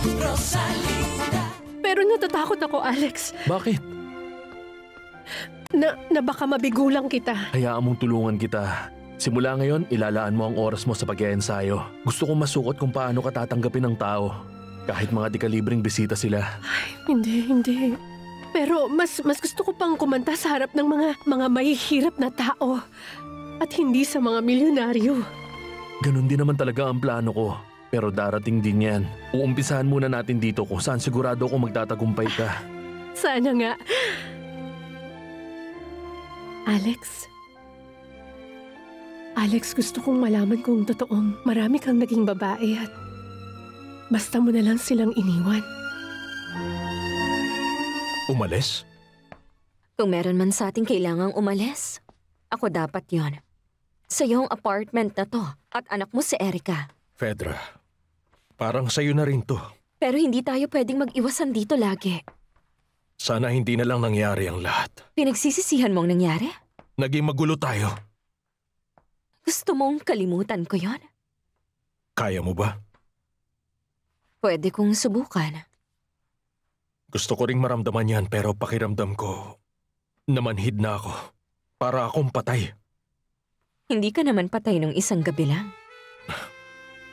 Rosalinda. Pero natatakot ako, Alex, Bakit? na baka mabigulang kita. Hayaan mong tulungan kita. Simula ngayon, ilalaan mo ang oras mo sa pag-iensayo. Gusto kong masukot kung paano ka tatanggapin ng tao. Kahit mga dekalibreng bisita sila. Ay, hindi. Pero mas gusto ko pang kumanta sa harap ng mga mahihirap na tao. At hindi sa mga milyonaryo. Ganun din naman talaga ang plano ko. Pero darating din yan. Uumpisahan muna natin dito kung saan sigurado kung magtatagumpay ka. Sana nga. Alex, gusto kong malaman kung totoong marami kang naging babae at basta mo na lang silang iniwan. Umalis? Kung meron man sa ating kailangang umalis, ako dapat yon. Sa iyong apartment na to at anak mo si Erica. Fedra, parang sa'yo na rin to. Pero hindi tayo pwedeng mag-iwasan dito lagi. Sana hindi na lang nangyari ang lahat. Pinagsisisihan mong nangyari? Naging magulo tayo. Gusto mong kalimutan ko yon? Kaya mo ba? Pwede kong subukan. Gusto ko ring maramdaman yan pero pakiramdam ko namanhid na ako. Para akong patay. Hindi ka naman patay nung isang gabi lang.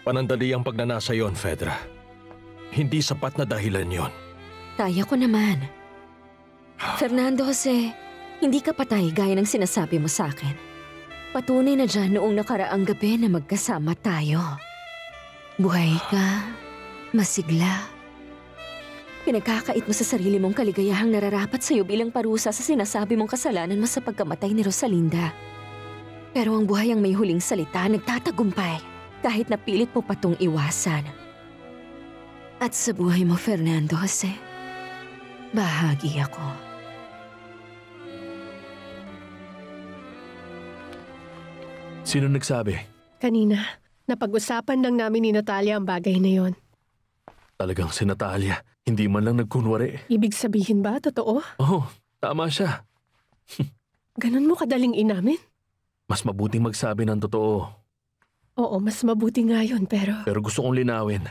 Panandali ang pagnanasa yon, Fedra. Hindi sapat na dahilan yon. Kaya ko naman. Fernando Jose, hindi ka patay gaya ng sinasabi mo sa akin. Patunay na dyan noong nakaraang gabi na magkasama tayo. Buhay ka, masigla. Pinagkakait mo sa sarili mong kaligayahang nararapat sa'yo bilang parusa sa sinasabi mong kasalanan mo sa pagkamatay ni Rosalinda. Pero ang buhay ang may huling salita nagtatagumpay kahit napilit mo patong iwasan. At sa buhay mo, Fernando Jose, bahagi ako. Sino nagsabi? Kanina, napag-usapan lang namin ni Natalia ang bagay na yon. Talagang si Natalia. Hindi man lang nagkunwari. Ibig sabihin ba, totoo? Oo, tama siya. Ganun mo kadaling inamin? Mas mabuting magsabi ng totoo. Oo, mas mabuti nga yun, pero... Pero gusto kong linawin.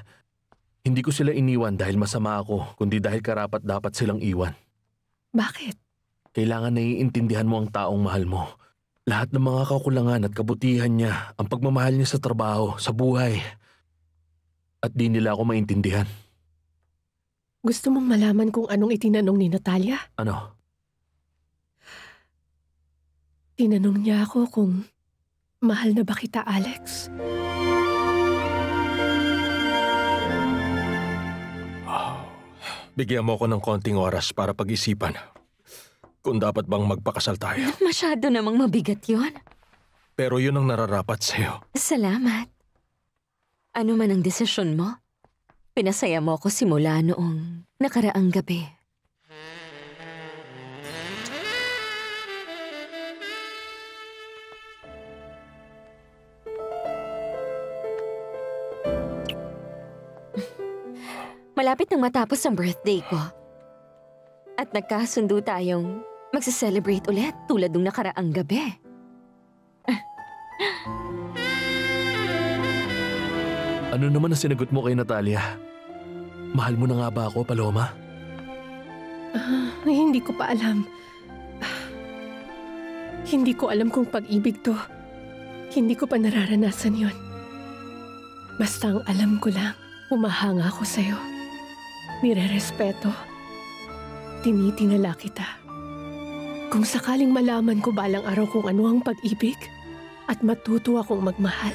Hindi ko sila iniwan dahil masama ako, kundi dahil karapat-dapat silang iwan. Bakit? Kailangan naiintindihan mo ang taong mahal mo. Lahat ng mga kakulangan at kabutihan niya, ang pagmamahal niya sa trabaho, sa buhay. At di nila ako maintindihan. Gusto mong malaman kung anong itinanong ni Natalia? Ano? Tinanong niya ako kung mahal na ba kita, Alex? Bigyan mo ako ng konting oras para pag-isipan. Kung dapat bang magpakasal tayo. Masyado namang mabigat yon. Pero yun ang nararapat sa'yo. Salamat. Ano man ang desisyon mo, pinasaya mo ako simula noong nakaraang gabi. Malapit nang matapos ang birthday ko. At nagkasundo tayong magse-celebrate ulit tulad nung nakaraang gabi. Ano naman ang sinagot mo kay Natalia? Mahal mo na nga ba ako, Paloma? Hindi ko pa alam. Hindi ko alam kung pag-ibig to. Hindi ko pa nararanasan yon. Basta ang alam ko lang, humahanga ako sa'yo. Nire-respeto. Tinitingala kita. Kung sakaling malaman ko balang araw kung ano ang pag-ibig at matuto akong magmahal,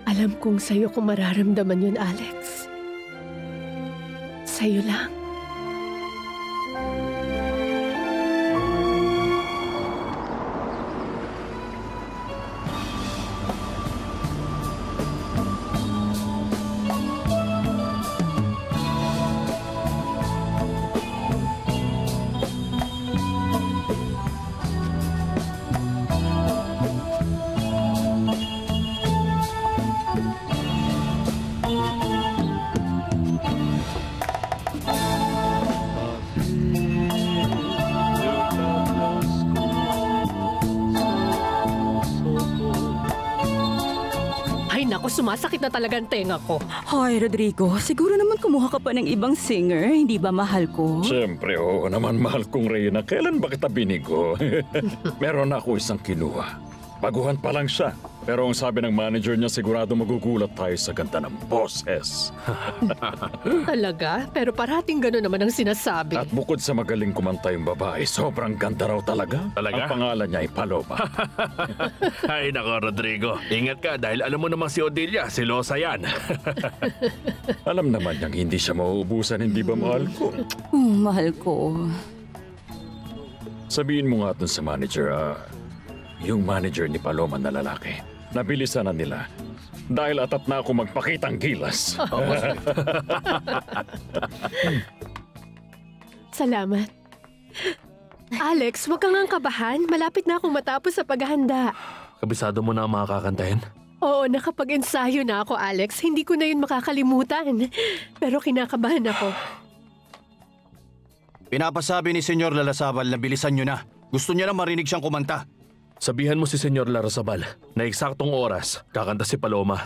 alam kong sa'yo ko mararamdaman yun, Alex. Sa'yo lang. sumasakit na talaga ang tenga ko. Hoy, Rodrigo, siguro naman kumuha ka pa ng ibang singer, hindi ba mahal ko? Siyempre, oo naman, mahal kong Reyna. Kailan ba kita binigo? Meron ako isang kinuha. Baguhan pa lang siya. Pero ang sabi ng manager niya, sigurado magugulat tayo sa ganda ng boses. Talaga? Pero parating gano'n naman ang sinasabi. At bukod sa magaling kumanta yung babae, sobrang ganda raw talaga. Talaga? Ang pangalan niya ay Paloma. Ay nako, Rodrigo. Ingat ka dahil alam mo namang si Odelia, silosa yan. Alam naman niyang hindi siya mauubusan, hindi ba mahal ko? Mahal ko. Sabihin mo nga dun sa manager, yung manager ni Paloma na lalaki. Nabilisan na nila. Dahil atat na ako magpakitang gilas. Salamat. Alex, huwag kang ang kabahan. Malapit na akong matapos sa paghahanda. Kabisado mo na ang mga kakantahin? Oo, nakapag-ensayo na ako, Alex. Hindi ko na yun makakalimutan. Pero kinakabahan ako. Pinapasabi ni Senyor Larrazabal na bilisan nyo na. Gusto niya na marinig siyang kumanta. Sabihan mo si Senyor Larrazabal na eksaktong oras kakanta si Paloma.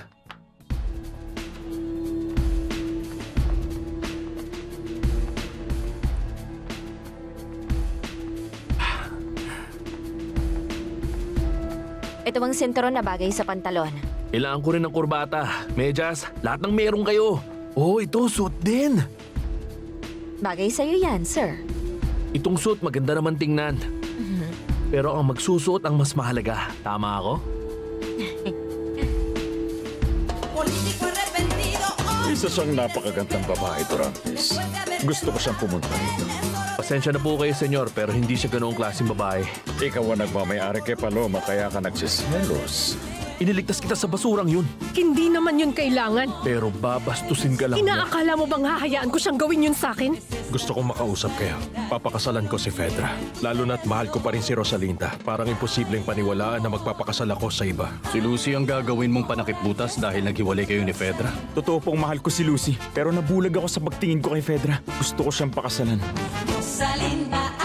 Ito ang sinturon na bagay sa pantalon. Kailangan ko rin ng kurbata, medyas, lahat ng meron kayo. Oh, ito, suit din. Bagay sa'yo yan, sir. Itong suit maganda naman tingnan. Pero ang magsusuot ang mas mahalaga. Tama ako? Isa siyang napakagandang babae, Dorantes. Gusto ko siyang pumunta rito. Pasensya na po kayo, senyor, pero hindi siya ganoong klaseng babae. Ikaw ang nagmamayari kay Paloma, kaya ka nagsisyelos. Iniligtas kita sa basurang yun. Hindi naman yun kailangan. Pero babastusin ka lang niya. Inaakala mo bang hahayaan ko siyang gawin yun sa akin? Gusto kong makausap kayo. Papakasalan ko si Fedra. Lalo na't mahal ko pa rin si Rosalinda. Parang imposibleng paniwalaan na magpapakasal ako sa iba. Si Lucy ang gagawin mong panakipbutas dahil naghiwalay kayo ni Fedra. Totoo pong mahal ko si Lucy, pero nabulag ako sa pagtingin ko kay Fedra. Gusto ko siyang pakasalan. Rosalinda